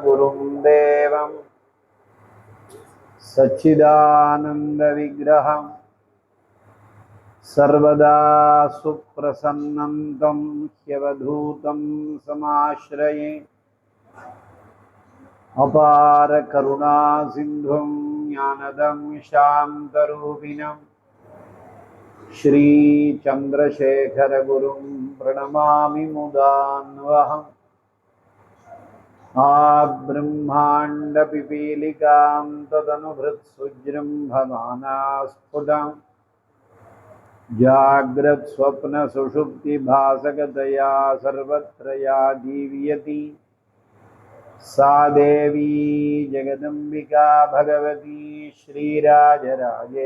गुरुं देवं सच्चिदानंद विग्रहं सर्वदा सुप्रसन्नं तं ह्यवधूतं समाश्रये अपार करुणा सिंधुं ज्ञानदं शान्तरूपिणं श्री चंद्रशेखर गुरुं प्रणमामि मुदान्वहम् ब्रह्मांड पिपीलिकां तदनुभृत्सुजृम्भमाना स्फुटं जाग्रत् स्वप्न सुषुप्ति भासगतया सर्वत्र या दीव्यति सा देवी जगदम्बिका भगवती श्रीराजराजेश्वरी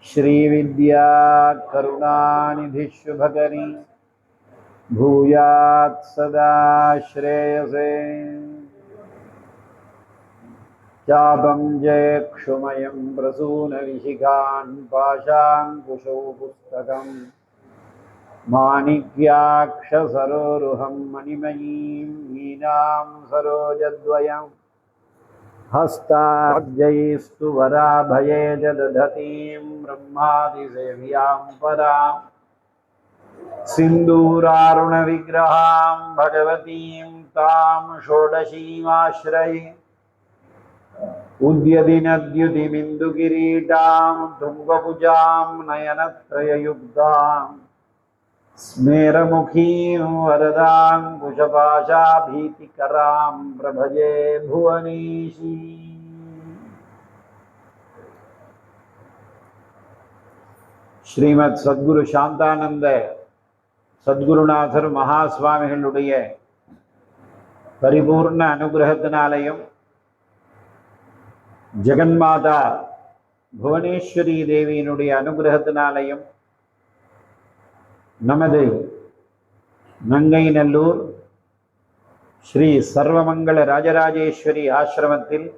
श्रीविद्या करुणानिधिशुभकरी भूयात् सदा श्रेयसे चापं जयक्षुमयं प्रसूनविशिखान् पाशाङ्कुशौ पुस्तकं माणिक्याक्षसरोरुहं मणिमयीं वीणां सरोजद्वयं हस्ताब्जैस्तु वराभये दधतीं ब्रह्मादिसेव्यां पराम् सिंदूरारुण विग्रहां भगवतीं तां षोडशीमाश्रये उद्यदिनद्युतिमिन्दुकिरीटां तुङ्गभुजां नयनत्रययुक्तां स्मेरमुखीं वरदां कुशपाशाभीतिकरां प्रभजे भुवनेशी। श्रीमद् सद्गुरु शांतानंद சத்குருநாதர் மகாஸ்வாமிகளுடைய பரிபூர்ண அனுகிரகத்தினாலையும் ஜெகன்மாதா புவனேஸ்வரி தேவியினுடைய அனுகிரகத்தினாலையும் நமது நங்கைநல்லூர் ஸ்ரீ சர்வமங்கள ராஜராஜேஸ்வரி ஆசிரமத்தில்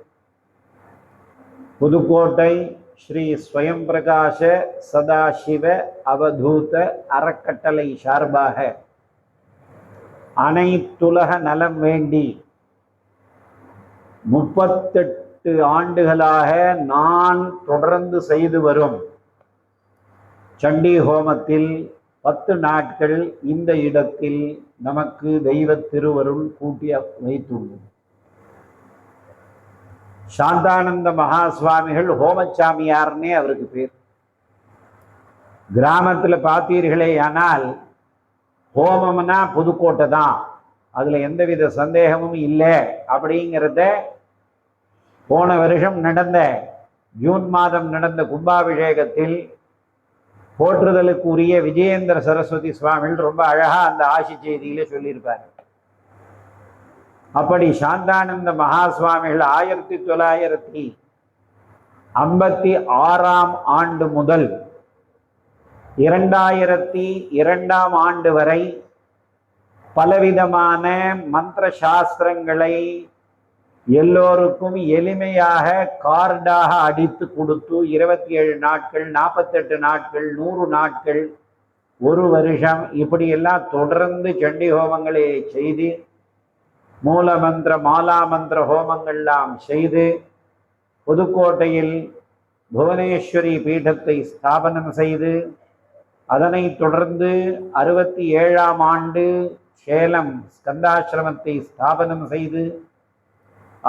புதுக்கோட்டை श्री स्वयं प्रकाश सदाशिव अवधूत अறக்கட்டளை சார்பாக அனைத்துலக நலம் வேண்டி 38 ஆண்டுகளாக நான் தொடர்ந்து செய்து வரும் சண்டி ஹோமத்தில் 10 நாட்கள் இந்த இடத்தில் நமக்கு தெய்வ திருவருள் கூட்டி வைத்துள்ளது. சாந்தானந்த மகாஸ்வாமிகள் ஹோமச்சாமியார்னே அவருக்கு பேர். கிராமத்தில் பார்த்தீர்களே ஆனால் ஹோமம்னா புதுக்கோட்டை தான், அதில் எந்தவித சந்தேகமும் இல்லை அப்படிங்கிறத போன வருஷம் நடந்த ஜூன் மாதம் நடந்த கும்பாபிஷேகத்தில் போற்றுதலுக்கு உரிய விஜயேந்திர சரஸ்வதி சுவாமிகள் ரொம்ப அழகாக அந்த ஆசி செய்தியில சொல்லியிருப்பார். அப்படி சாந்தானந்த மகாஸ்வாமிகள் 1956ஆம் ஆண்டு முதல் 2002ஆம் ஆண்டு வரை பலவிதமான மந்திர சாஸ்திரங்களை எல்லோருக்கும் எளிமையாக கார்டாக அடித்து கொடுத்து 27 நாட்கள் 48 நாட்கள் 100 நாட்கள் ஒரு வருஷம் இப்படியெல்லாம் தொடர்ந்து சண்டி ஹோமங்களை செய்து மூலமந்திர மாலாமந்திர ஹோமங்கள்லாம் செய்து புதுக்கோட்டையில் புவனேஸ்வரி பீடத்தை ஸ்தாபனம் செய்து அதனை தொடர்ந்து 67ஆம் ஆண்டு சேலம் ஸ்கந்தாசிரமத்தை ஸ்தாபனம் செய்து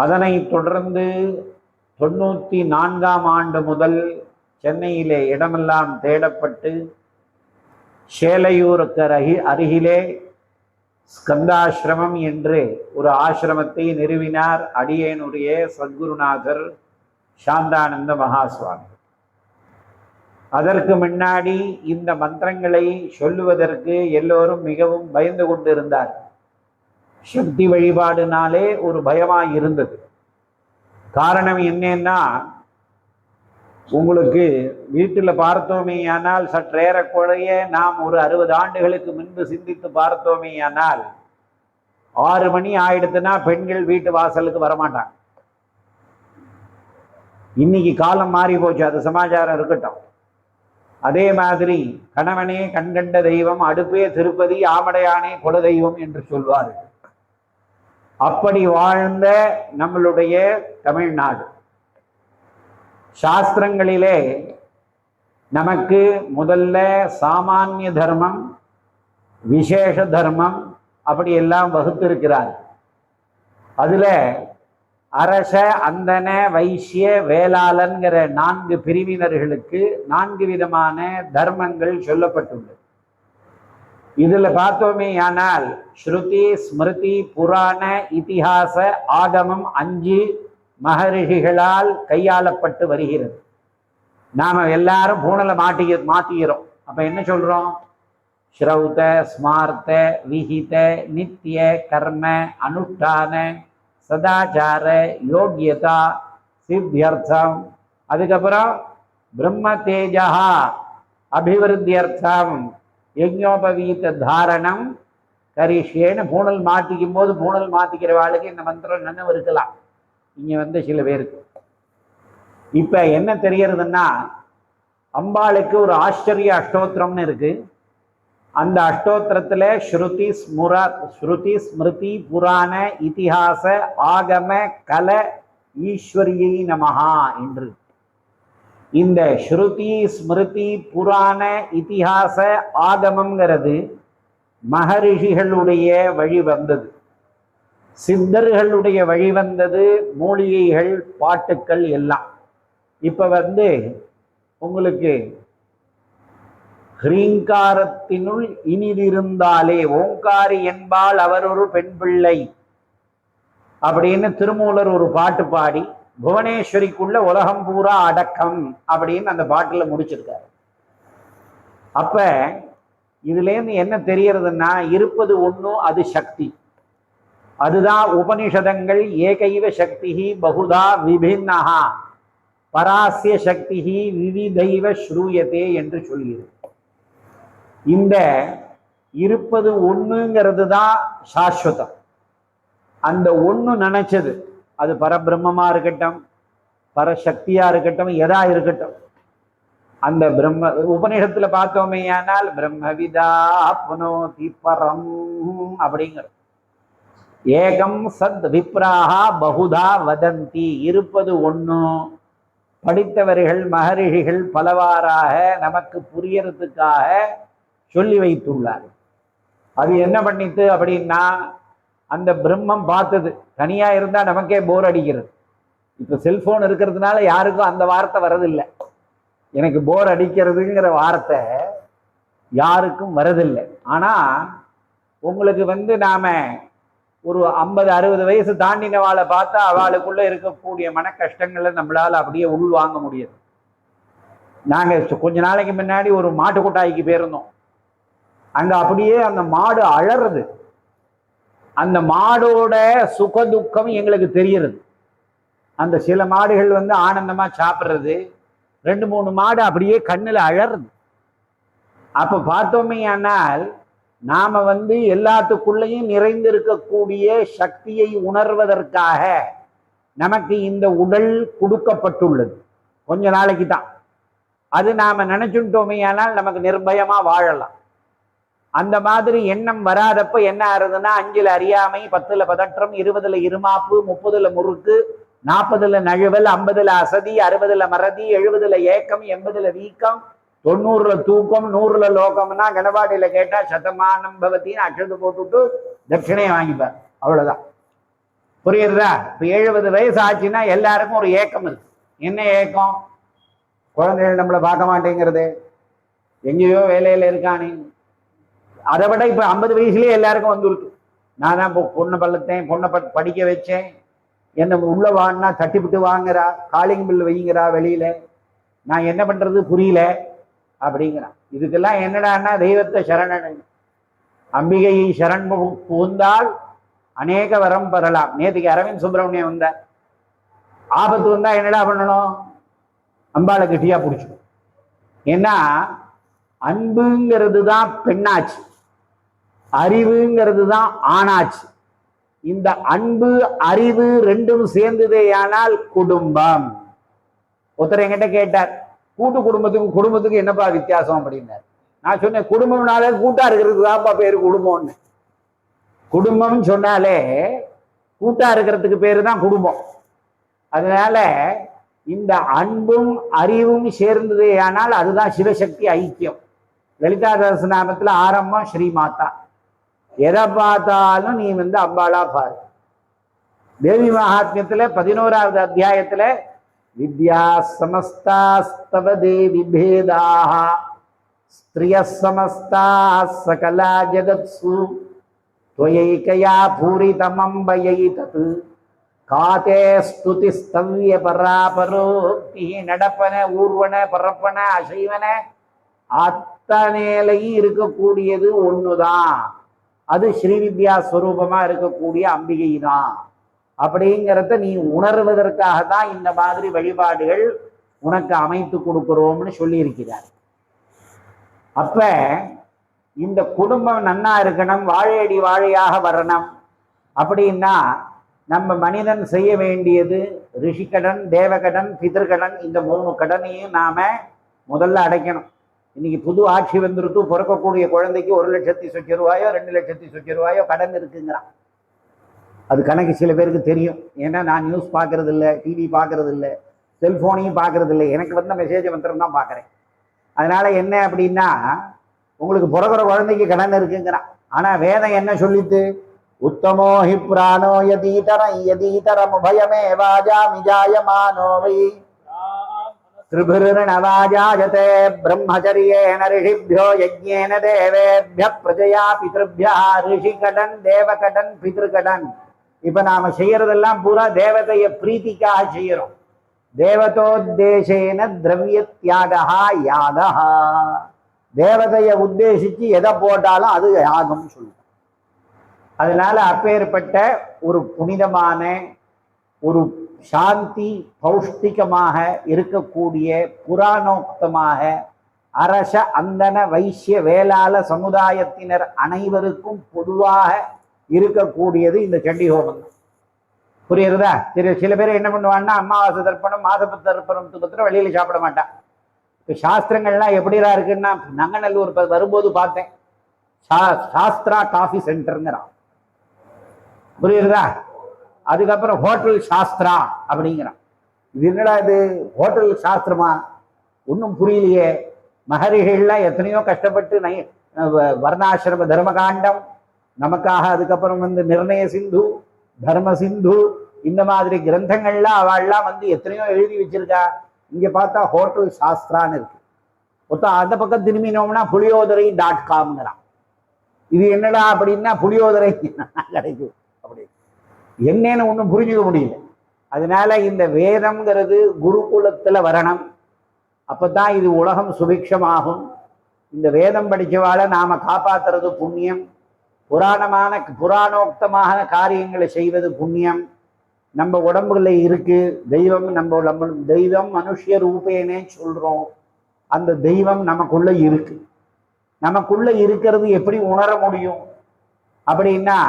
அதனை தொடர்ந்து 94ஆம் ஆண்டு முதல் சென்னையிலே இடமெல்லாம் தேடப்பட்டு சேலையூருக்கு அருகிலே ஸ்கந்தாசிரமம் என்று ஒரு ஆசிரமத்தை நிறுவினார் அடியேனுடைய சத்குருநாதர் சாந்தானந்த மகாஸ்வாமி. அதற்கு முன்னாடி இந்த மந்திரங்களை சொல்லுவதற்கு எல்லோரும் மிகவும் பயந்து கொண்டிருந்தார். சக்தி வழிபாடுனாலே ஒரு பயமாய் இருந்தது. காரணம் என்னன்னா, உங்களுக்கு வீட்டில் பார்த்தோமேயானால் சற்றேறக்குறைய நாம் ஒரு 60 ஆண்டுகளுக்கு முன்பு சிந்தித்து பார்த்தோமேயானால் 6 மணி ஆயிடுத்துன்னா பெண்கள் வீட்டு வாசலுக்கு வரமாட்டாங்க. இன்னைக்கு காலம் மாறி போச்சு, அது சமாச்சாரம் இருக்கட்டும். அதே மாதிரி கணவனே கண்கண்ட தெய்வம், அடுப்பே திருப்பதி, ஆமடையானே குல தெய்வம் என்று சொல்வார்கள். அப்படி வாழ்ந்த நம்மளுடைய தமிழ்நாடு சாஸ்திரங்களிலே நமக்கு முதல்ல சாமானிய தர்மம், விசேஷ தர்மம் அப்படி எல்லாம் வகுத்திருக்கிறார். அதுல அரச, அந்தன, வைசிய, வேளாளன்கிற 4 பிரிவினர்களுக்கு 4 விதமான தர்மங்கள் சொல்லப்பட்டுள்ளது. இதுல பார்த்தோமே ஆனால் ஸ்ருதி, ஸ்மிருதி, புராண, இதிகாச, ஆகமம் 5 மகரிஷிகளால் கையாளப்பட்டு வருகிறது. நாம எல்லாரும் பூணலை மாத்திக்கிறோம். அப்ப என்ன சொல்றோம்? ஸ்ரௌத, ஸ்மார்த்த, விஹித, நித்திய, கர்ம, அனுஷ்டான, சதாச்சார, யோகியதா, சித்தியர்த்தம், அதுக்கப்புறம் பிரம்ம தேஜா அபிவிருத்தியர்த்தம், யஜ்ஞோபவீத தாரணம் கரிஷேன்னு பூணல் மாட்டிக்கும் போது பூணல் மாத்திக்கிற வாழ்க்கை இந்த மந்திரம் நினைவு இருக்கலாம் இங்க சில பேருக்கு. இப்ப என்ன தெரியறதுன்னா, அம்பாளுக்கு ஒரு ஆச்சரிய அஷ்டோத்திரம்னு இருக்கு. அந்த அஷ்டோத்திரத்துல ஸ்ருதி, ஸ்மிருதி, புராண, இதிகாச, ஆகம, கல, ஈஸ்வரியை நமஹா என்று இந்த ஸ்ருதி, ஸ்மிருதி, புராண, இதிகாச, ஆகமங்கிறது மகரிஷிகளுடைய வழி வந்தது, சித்தர்களுடைய வழி வந்தது, மூலிகைகள், பாட்டுக்கள் எல்லாம். இப்ப உங்களுக்கு ஹ்ரீங்காரத்தினுள் இனிதிருந்தாலே ஓங்காரி என்பால் அவர் ஒரு பெண் பிள்ளை அப்படின்னு திருமூலர் ஒரு பாட்டு பாடி புவனேஸ்வரிக்குள்ள உலகம் பூரா அடக்கம் அப்படின்னு அந்த பாட்டுல முடிச்சிருக்காரு. அப்ப இதுல இருந்து என்ன தெரியறதுன்னா, இருப்பது ஒண்ணு, அது சக்தி. அதுதான் உபனிஷதங்கள் ஏகைவ சக்தி பகுதா விபின்னஹா பராசிய சக்தி விவிதைவ ஸ்ரூயதே என்று சொல்கிறது. இந்த இருப்பது ஒண்ணுங்கிறது தான் சாஸ்வதம். அந்த ஒண்ணு நினைச்சது, அது பரபிரம்மமா இருக்கட்டும், பரசக்தியா இருக்கட்டும், எதா இருக்கட்டும், அந்த பிரம்ம உபநிஷத்துல பார்த்தோமேயானால் பிரம்மவிதா புனோதி பரம் அப்படிங்கிற ஏகம் சத் விப்ராஹா பகுதா வதந்தி. இருப்பது ஒண்ணு, படித்தவர்கள் மகரிஷிகள் பலவாறாக நமக்கு புரியறதுக்காக சொல்லி வைத்துள்ளார். அது என்ன பண்ணிட்டு அப்படின்னா, அந்த பிரம்மம் பார்த்தது தனியா இருந்தா நமக்கே போர் அடிக்கிறது. இப்ப செல்போன் இருக்கிறதுனால யாருக்கும் அந்த வார்த்தை வரதில்லை. எனக்கு போர் அடிக்கிறதுங்கிற வார்த்தை யாருக்கும் வரதில்லை. ஆனா உங்களுக்கு நாம ஒரு 50-60 வயசு தாண்டினவாளை பார்த்தா அவளுக்குள்ள இருக்கக்கூடிய மன கஷ்டங்களை நம்மளால அப்படியே உள்வாங்க முடியாது. நாங்க கொஞ்ச நாளைக்கு முன்னாடி ஒரு மாட்டு கொட்டாய்க்கு போயிருந்தோம். அங்க அப்படியே அந்த மாடு அழறது, அந்த மாடோட சுக துக்கம் எங்களுக்கு தெரியுது. அந்த சில மாடுகள் ஆனந்தமா சாப்பிட்றது, 2-3 மாடு அப்படியே கண்ணுல அழறது. அப்ப பார்த்தோமே ஆனால் நாம எல்லாத்துக்குள்ளேயும் நிறைந்திருக்கக்கூடிய சக்தியை உணர்வதற்காக நமக்கு இந்த உடல் கொடுக்கப்பட்டுள்ளது. கொஞ்ச நாளைக்கு தான் அது நாம நினைச்சுட்டோமே ஆனால் நமக்கு நிர்பயமா வாழலாம். அந்த மாதிரி எண்ணம் வராதப்ப என்ன ஆறுதுன்னா, 5ல் அறியாமை, 10ல் பதற்றம், 20ல் இருமாப்பு, 30ல் முறுக்கு, 40ல் நழுவல், 50ல் அசதி, 60ல் மறதி, 70ல் ஏக்கம், 80ல் வீக்கம், 90ல் தூக்கம், 100ல் லோகம்னா கணபாடியில கேட்டா சதமானம் பவத்தின்னு அச்சது போட்டுட்டு தட்சிணையை வாங்கிப்பார். அவ்வளவுதான். புரியுறதா? இப்ப 70 வயசு ஆச்சுன்னா எல்லாருக்கும் ஒரு ஏக்கம் இருக்கு. என்ன ஏக்கம்? குழந்தைகள் நம்மளை பார்க்க மாட்டேங்கிறது, எங்கேயோ வேலையில இருக்கானே. அதை விட இப்ப 50 வயசுலயே எல்லாருக்கும் வந்துருக்கு. நான் தான் பொண்ணை பள்ளத்தேன், பொண்ணை படிக்க வச்சேன், என்ன உள்ள வாங்கினா தட்டிவிட்டு வாங்குறா, காலிங் பில் வைங்கிறா வெளியில, நான் என்ன பண்றது புரியல அப்படிங்கிறான். இதுக்கெல்லாம் என்னடான்னா தெய்வத்தை சரணன், அம்பிகையை சரண் புகுந்தால் அநேக வரம் பெறலாம். நேற்றுக்கு அரவிந்த் சுப்பிரமணியம் வந்தார். ஆபத்து வந்தா என்னடா பண்ணணும்? அம்பாளை கெட்டியா பிடிச்சிடும். ஏன்னா அன்புங்கிறது தான் பெண்ணாச்சு, அறிவுங்கிறது தான் ஆணாச்சு. இந்த அன்பு அறிவு ரெண்டும் சேர்ந்ததேயானால் குடும்பம். ஒருத்தர் என்கிட்ட கேட்டார், கூட்டு குடும்பத்துக்கும் குடும்பத்துக்கும் என்னப்பா வித்தியாசம் அப்படின்னார். நான் சொன்னேன், குடும்பம்னாலே கூட்டா இருக்கிறதுக்கு தான்ப்பா பேரு குடும்பம்னு. குடும்பம்னு சொன்னாலே கூட்டா இருக்கிறதுக்கு பேரு தான் குடும்பம். அதனால இந்த அன்பும் அறிவும் சேர்ந்ததே ஆனால் அதுதான் சிவசக்தி ஐக்கியம். லலிதா சஹஸ்ரநாமத்துல ஆரம்பம் ஸ்ரீமாதா. எதை பார்த்தாலும் நீ அம்பாளா பாரு. தேவி மகாத்மியத்துல 11வது அத்தியாயத்துல வித்யா சமஸ்தாஸ்தவ தேவி பேதாக ஸ்திரிய சமஸ்தா சகலா ஜகத்சு त्वयैकया பூரிதமம்பயைதத் காதே ஸ்துதி ஸ்தவ்ய பராபரோக்தி. நடப்பன ஊர்வன பரப்பன அசைவன அத்தனையிலையும் இருக்கக்கூடியது ஒண்ணுதான். அது ஸ்ரீவித்யா ஸ்வரூபமா இருக்கக்கூடிய அம்பிகை தான். அப்படிங்கிறத நீ உணர்வதற்காக தான் இந்த மாதிரி வழிபாடுகள் உனக்கு அமைத்து கொடுக்கிறோம்னு சொல்லி இருக்கிறார். அப்ப இந்த குடும்பம் நன்னா இருக்கணும், வாழையடி வாழையாக வரணும் அப்படின்னா நம்ம மனிதன் செய்ய வேண்டியது ரிஷிக்கடன், தேவகடன், பிதர்கடன், இந்த 3 கடனையும் நாம முதல்ல அடைக்கணும். இன்னைக்கு புது ஆட்சி வந்துருக்கு, பிறக்கக்கூடிய குழந்தைக்கு 1,00,000 சொச்ச ரூபாயோ 2,00,000 சொச்ச ரூபாயோ கடன் இருக்குங்கிறான். அது கணக்கு சில பேருக்கு தெரியும். ஏன்னா நான் நியூஸ் பார்க்கறது இல்லை, டிவி பார்க்கறது இல்லை, செல்போனையும் பார்க்கறது இல்லை. எனக்கு வந்த மெசேஜ் மாத்திரம் தான் பார்க்குறேன். அதனால என்ன அப்படின்னா, உங்களுக்கு பிறகுற குழந்தைக்கு கடன் இருக்குங்கிறான். ஆனா வேதம் என்ன சொல்லித்து? உத்தமோ ஹி பிராணோ யதீதரம் உபயமே வாஜா மிஜாயமானோ வை திரிபுர்ணவாஜாயதே பிரம்மச்சரியேன ரிஷிப்யோ யஜ்ஞேன தேவேभ्य பிரஜயா பித்ருभ्यः. ரிஷி கடன், தேவகடன், பித்ருகடன். இப்ப நாம செய்யறதெல்லாம் பூரா தேவதைய பிரீத்திக்காக செய்யறோம். தேவதோத்தேசேன திரவிய தியாகா யாகா. தேவதையை உத்தேசிச்சு எதை போட்டாலும் அது யாகம் சொல்லுவோம். அதனால அப்பேற்பட்ட ஒரு புனிதமான ஒரு சாந்தி பௌஷ்டிகமாக இருக்கக்கூடிய புராணோக்தமாக அரச அந்தன வைசிய வேளாள சமுதாயத்தினர் அனைவருக்கும் பொதுவாக இருக்கக்கூடியது இந்த சண்டி ஹோமம். புரியுறதா? சில பேர் என்ன பண்ணுவான்னா, அமாவாசை தர்ப்பணம் மாதப்ப தர்ப்பணத்துக்கு பத்திரம் வெளியில சாப்பிட மாட்டான். இப்போ சாஸ்திரங்கள்லாம் எப்படிடா இருக்குன்னா, நங்கநல்லூர் வரும்போது பார்த்தேன், சாஸ்திரா காஃபி சென்டருங்கிறான். புரியுறதா? அதுக்கப்புறம் ஹோட்டல் சாஸ்திரா அப்படிங்கிறான். இது என்னடா இது, ஹோட்டல் சாஸ்திரமா? ஒன்றும் புரியலையே. மகரிஷிகள்லாம் எத்தனையோ கஷ்டப்பட்டு வர்ணாசிரம தர்மகாண்டம் நமக்காக, அதுக்கப்புறம் நிர்ணய சிந்து, தர்ம சிந்து, இந்த மாதிரி கிரந்தங்கள்லாம் அவள்லாம் எத்தனையோ எழுதி வச்சிருக்கா. இங்க பார்த்தா ஹோட்டல் சாஸ்திரான்னு இருக்கு. மொத்தம் அந்த பக்கம் திரும்பினோம்னா புளியோதரை.com. இது என்னடா அப்படின்னா, புளியோதரை கிடைக்கும் அப்படி என்னன்னு ஒன்றும் புரிஞ்சுக்க முடியல. அதனால இந்த வேதம்ங்கிறது குருகுலத்துல வரணும். அப்பதான் இது உலகம் சுபிக்ஷமாகும். இந்த வேதம் படிச்சவாளை நாம காப்பாத்துறது புண்ணியம். புராணோக்தமான காரியங்களை செய்வது புண்ணியம். நம்ம உடம்புல இருக்கு தெய்வம். நம்ம தெய்வம் மனுஷ ரூபேனே சொல்றோம். அந்த தெய்வம் நமக்குள்ள இருக்கு. நமக்குள்ள இருக்கிறது எப்படி உணர முடியும் அப்படின்னா,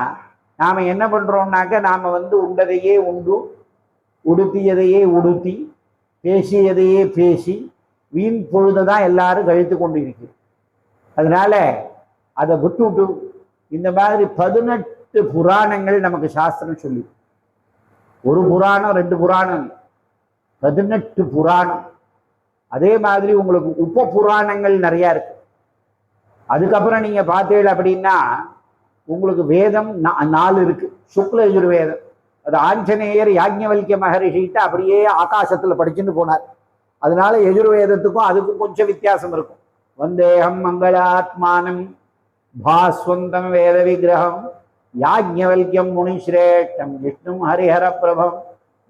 நாம என்ன பண்றோம்னாக்க, நாம உண்டதையே உண்டு, உடுத்தியதையே உடுத்தி, பேசியதையே பேசி, வீண் பொழுதுதான் எல்லாரும் கழித்து கொண்டு இருக்கு. அதனால அதை விட்டுவிட்டு இந்த மாதிரி 18 புராணங்கள் நமக்கு சாஸ்திரம் சொல்லி, ஒரு புராணம் 2 புராணம் 18 புராணம். அதே மாதிரி உங்களுக்கு உப புராணங்கள் நிறைய இருக்கு. அதுக்கப்புறம் நீங்க பார்த்தீங்க அப்படின்னா, உங்களுக்கு வேதம் 4 இருக்கு. சுக்ல யஜுர்வேதம். அது ஆஞ்சநேயர் யாஜ்ஞவல்கிய மகரிஷிட்ட அப்படியே ஆகாசத்துல படிச்சுட்டு போனார். அதனால யஜுர்வேதத்துக்கும் அதுக்கும் கொஞ்சம் வித்தியாசம் இருக்கும். வந்தேகம் மங்களாத்மானம் பாஸ்வந்தம் வேத விக்கிரகம் யாஜ்ஞவல்கியம் முனிஸ்ரேஷ்டம் விஷ்ணும் ஹரிஹர பிரபம்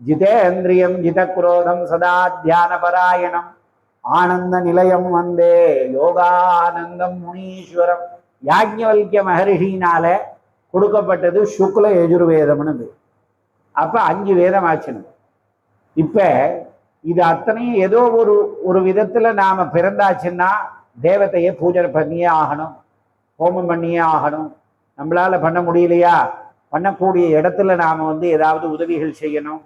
ஜிதேந்திரியம் ஜிதக்ரோதம் சதா தியான பராயணம் ஆனந்த நிலையம் வந்தே யோகானந்தம் முனீஸ்வரம். யாஜ்ஞவல்கிய மகரிஷினால கொடுக்கப்பட்டது சுக்ல யஜுர்வேதம்னு. அப்ப 5 வேதம் ஆச்சுன்னு. இப்ப இது அத்தனையும் ஏதோ ஒரு ஒரு விதத்துல நாம பிறந்தாச்சுன்னா தேவதையை பூஜை பண்ணியே ஆகணும், ஹோமம் பண்ணியே ஆகணும். நம்மளால பண்ண முடியலையா, பண்ணக்கூடிய இடத்துல நாம ஏதாவது உதவிகள் செய்யணும்.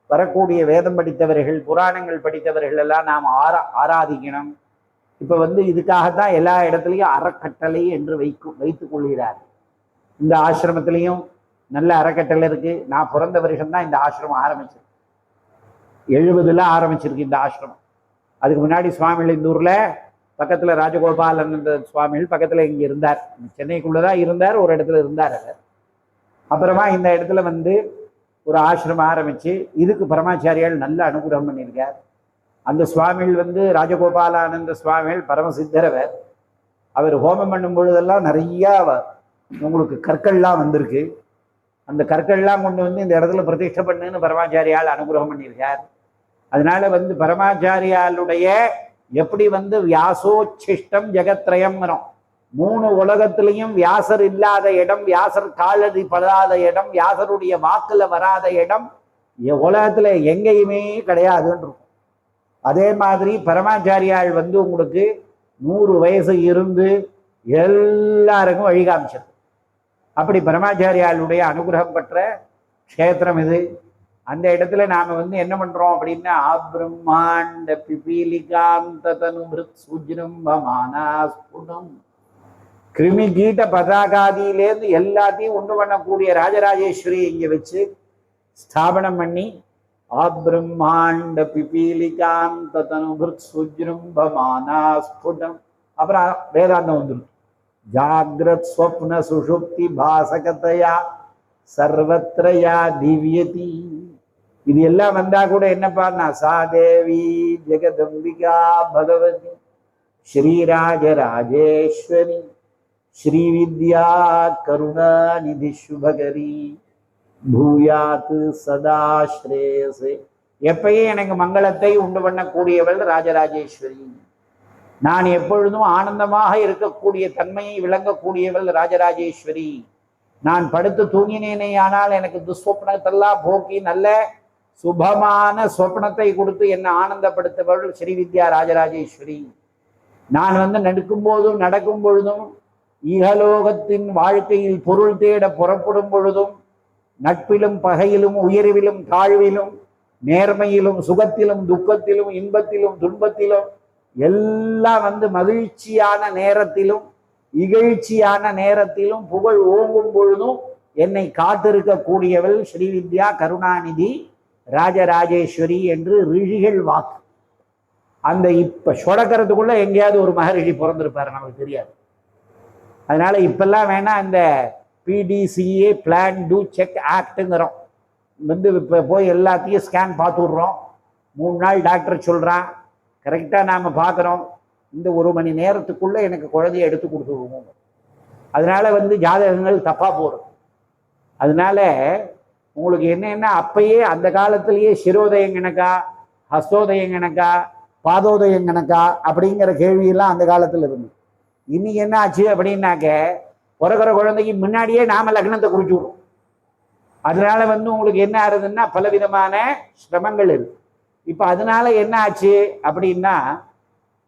வரக்கூடிய வேதம் படித்தவர்கள், புராணங்கள் படித்தவர்கள் எல்லாம் நாம் ஆராதிக்கணும். இப்ப இதுக்காகத்தான் எல்லா இடத்துலையும் அறக்கட்டளை என்று வைத்துக் கொள்கிறார். இந்த ஆசிரமத்திலையும் நல்ல அறக்கட்டளை இருக்கு. நான் பிறந்த வருஷம் தான் இந்த ஆசிரமம் ஆரம்பிச்சிருக்கு. 70 ஆரம்பிச்சிருக்கு இந்த ஆசிரமம். அதுக்கு முன்னாடி சுவாமிகள் இந்த ஊர்ல பக்கத்துல ராஜகோபாலனந்த சுவாமிகள் பக்கத்துல இங்க இருந்தார். சென்னைக்குள்ளதான் இருந்தார், ஒரு இடத்துல இருந்தார். அப்புறமா இந்த இடத்துல ஒரு ஆசிரமம் ஆரம்பிச்சு இதுக்கு பரமாச்சாரியால் நல்ல அனுகிரகம் பண்ணியிருக்கார். அந்த சுவாமிகள் ராஜகோபாலானந்த சுவாமிகள் பரமசித்தரவர். அவர் ஹோமம் பண்ணும் பொழுதெல்லாம் நிறைய உங்களுக்கு கற்கள்லாம் வந்திருக்கு. அந்த கற்கள்லாம் கொண்டு இந்த இடத்துல பிரதிஷ்டை பண்ணுன்னு பரமாச்சாரியால் அனுகிரகம் பண்ணியிருக்கார். அதனால பரமாச்சாரியாலுடைய எப்படி வியாசோச்சிஷ்டம் ஜெகத்ரயம்ங்கிறோம். 3 உலகத்திலையும் வியாசர் இல்லாத இடம், வியாசர் காலடி படாத இடம், வியாசருடைய வாக்குல வராத இடம் உலகத்துல எங்கேயுமே கிடையாதுன்னு இருக்கும். அதே மாதிரி பரமாச்சாரியால் உங்களுக்கு 100 வயசு இருந்து எல்லாருக்கும் வழி காமிச்சது. அப்படி பரமாச்சாரியாளுடைய அனுகிரகம் பெற்ற க்ஷேத்திரம் இது. அந்த இடத்துல நாம என்ன பண்றோம் அப்படின்னா, பிரம்மாண்ட பிபீலிகாந்த தனுமிருத் சுஜ்ரம்பமானாஸ்புடம், கிருமி கீட்ட பதாகாதியிலேருந்து எல்லாத்தையும் உண்டு பண்ணக்கூடிய ராஜராஜேஸ்வரி இங்க வச்சு ஸ்தாபனம் பண்ணி, ஆப்ரம்மாண்ட பிபீலிகாந்த தனுமிருத் சுஜ்ரம்பமானாஸ்புடம். அப்புறம் வேதாந்தம் வந்துடும். ஜாகிரத் ஸ்வப்ன சுஷுப்தி பாசகத்தையா சர்வத்ரயா திவ்யதி. இது எல்லாம் வந்தா கூட என்னப்பா, சாதேவி ஜெகதம்பிகா பகவதி ஸ்ரீராஜராஜேஸ்வரி ஸ்ரீவித்யா கருணா நிதி சுபகரி பூயாத் சதா ஸ்ரேயசே. எப்பயும் எனக்கு மங்களத்தை உண்டு பண்ணக்கூடியவள் ராஜராஜேஸ்வரி. நான் எப்பொழுதும் ஆனந்தமாக இருக்கக்கூடிய தன்மையை விளங்கக்கூடியவள் ராஜராஜேஸ்வரி. நான் படுத்து தூங்கினேனே ஆனால் எனக்கு துஸ்வப்னத்தெல்லாம் போக்கி நல்ல சுபமான சொப்னத்தை கொடுத்து என்னை ஆனந்தப்படுத்தவள் ஸ்ரீவித்யா ராஜராஜேஸ்வரி. நான் நடக்கும் போதும் நடக்கும் பொழுதும் ஈகலோகத்தின் வாழ்க்கையில் பொருள் தேட புறப்படும் பொழுதும் நட்பிலும் பகையிலும் உயர்விலும் தாழ்விலும் நேர்மையிலும் சுகத்திலும் துக்கத்திலும் இன்பத்திலும் துன்பத்திலும் எல்லாம் மகிழ்ச்சியான நேரத்திலும் இகழ்ச்சியான நேரத்திலும் புகழ் ஓங்கும் பொழுதும் என்னை காத்திருக்கக்கூடியவள் ஸ்ரீவித்யா கருணாநிதி ராஜராஜேஸ்வரி என்று ரிஷிகள் வாக்கு. அந்த இப்ப சொடக்கிறதுக்குள்ள எங்கேயாவது ஒரு மகரிஷி பிறந்திருப்பாரு, நமக்கு தெரியாது. அதனால இப்பெல்லாம் வேணா இந்த PDCA பிளான் டூ செக் ஆக்டுங்கிறோம். இப்ப போய் எல்லாத்தையும் ஸ்கேன் பார்த்து விடுறோம். 3 நாள் டாக்டர் சொல்றான், கரெக்டா நாம பார்க்குறோம். இந்த 1 மணி நேரத்துக்குள்ள எனக்கு குழந்தைய எடுத்து கொடுத்துருவோம். அதனால ஜாதகங்கள் தப்பா போறது. அதனால உங்களுக்கு என்னன்னா, அப்பயே அந்த காலத்திலேயே சிரோதயம் கணக்கா, ஹஸ்தோதயம் கணக்கா, பாதோதயம் கணக்கா அப்படிங்கிற கேள்வியெல்லாம் அந்த காலத்துல இருந்து. இன்னைக்கு என்ன ஆச்சு அப்படின்னாக்க, பிறகுற குழந்தைக்கு முன்னாடியே நாம லக்னத்தை குறிச்சு விடுறோம். அதனால உங்களுக்கு என்ன ஆகுதுன்னா பலவிதமான சிரமங்கள் இருக்கு. இப்ப அதனால என்ன ஆச்சு அப்படின்னா,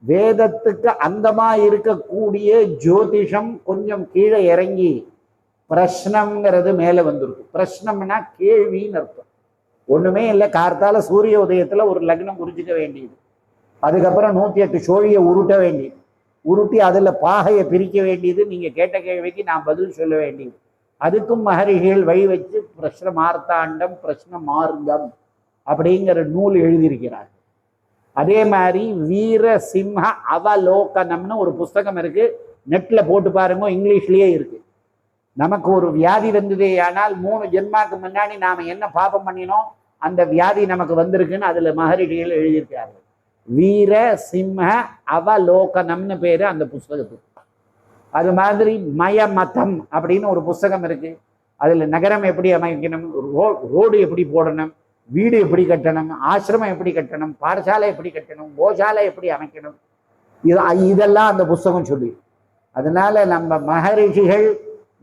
வேதத்துக்கு அந்தமா இருக்கக்கூடிய ஜோதிஷம் கொஞ்சம் கீழே இறங்கி பிரஷ்னம்ங்கிறது மேல வந்துருக்கு. பிரஷ்னம்னா கேள்வின்னு அர்த்தம். ஒண்ணுமே இல்லை, கார்த்தால சூரிய உதயத்துல ஒரு லக்னம் குறிச்சிக்க வேண்டியது, அதுக்கப்புறம் 108 சோழியை உருட்ட வேண்டியது, உருட்டி அதுல பாகையை பிரிக்க வேண்டியது, நீங்க கேட்ட கேள்விக்கு நான் பதில் சொல்ல வேண்டியது. அதுக்கும் மகரிஷிகள் வழி வச்சு பிரஷ்ன மார்த்தாண்டம் பிரஷ்ன மார்க்கம் அப்படிங்கிற நூல் எழுதியிருக்கிறார். அதே மாதிரி வீர சிம்ம அவலோகனம்னு ஒரு புஸ்தகம் இருக்கு, நெட்ல போட்டு பாருங்க, இங்கிலீஷ்லயே இருக்கு. நமக்கு ஒரு வியாதி வந்ததே ஆனால் 3 ஜென்மாக்கு முன்னாடி நாம என்ன பாபம் பண்ணினோம், அந்த வியாதி நமக்கு வந்திருக்குன்னு அதுல மகரிஷிகள் எழுதியிருக்காரு. வீர சிம்ம அவலோகனம்னு பேரு அந்த புஸ்தகத்துக்கு. அது மாதிரி மயமதம் அப்படின்னு ஒரு புஸ்தகம் இருக்கு. அதுல நகரம் எப்படி அமைக்கணும், ரோடு எப்படி போடணும், வீடு எப்படி கட்டணும், ஆசிரமம் எப்படி கட்டணும், பாடசாலை எப்படி கட்டணும், கோசாலை எப்படி அமைக்கணும், இதெல்லாம் அந்த புஸ்தகம் சொல்லி. அதனால நம்ம மகரிஷிகள்